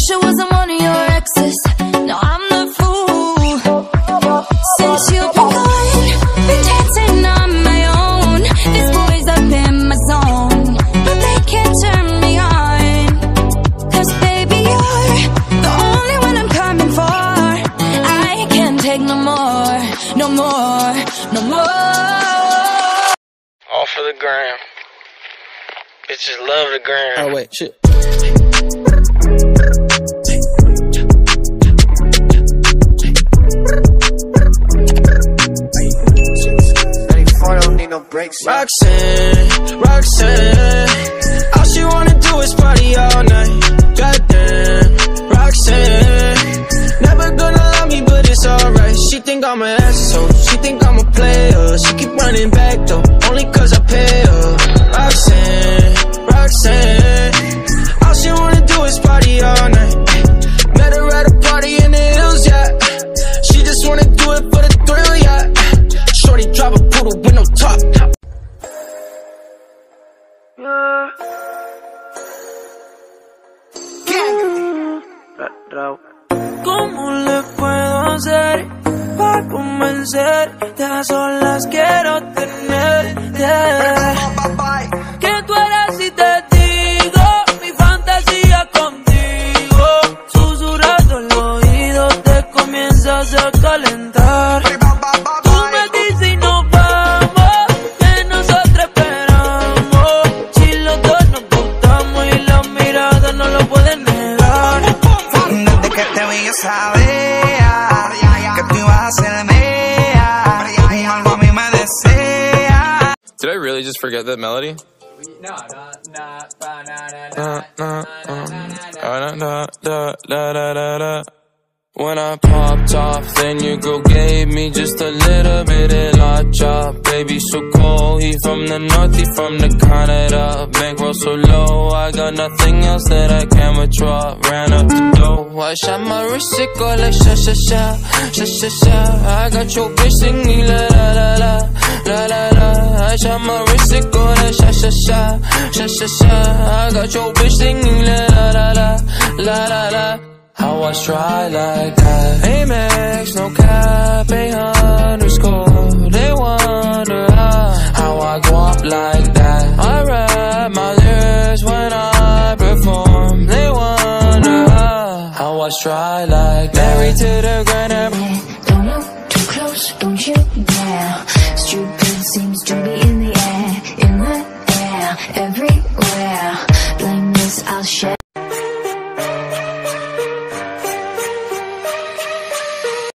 wish I wasn't one of your exes. No, I'm the fool. Since you've been gone, been dancing on my own. These boys up in my zone, but they can't turn me on. Cause baby, you're the only one I'm coming for. I can't take no more, no more, no more. All for the gram. Bitches love the gram. Oh wait, shit. Roxanne, Roxanne, all she wanna do is party all night. Goddamn, Roxanne, never gonna love me, but it's alright. She think I'm an asshole, she think I'm a player. She keep running back though, only cause I pay her. Roxanne, Roxanne, all she wanna do is party all night. Met her at a party in the hills, yeah. She just wanna do it for the thrill, yeah. Shorty drive a poodle with no top. ¿Cómo le puedo hacer para convencerte? A solas quiero tenerte. Que tú eres y te digo mi fantasía contigo. Susurrando el oído te comienzas a calentar. Tú me dices y nos vamos, que nosotros esperamos. Si los dos nos gustamos y la mirada no lo pueden negar. Desde que te vi yo sabía que tú ibas a ser mía. Algo a mí me desea. Did I really just forget that melody? When I popped off, then your girl gave me just a little bit of la chop. Baby so cold, he from the north, he from the Canada. Bankroll so low, I got nothing else that I can withdraw. Ran up the dough, I shot my wrist, it go like sha sha sha, sha sha sha. I got your bitch singing la la la la, la la la. I shot my wrist, it go like sha sha sha, sha sha sha. I got your bitch singing la la la la, la la la. How I try like that? Amex, no cap, _. They wonder how I go up like that. I rap my lyrics when I perform. They wonder how I try like that. Married to the grind. Don't look too close, don't you dare. Stupid seems to be in the air, in the air. Every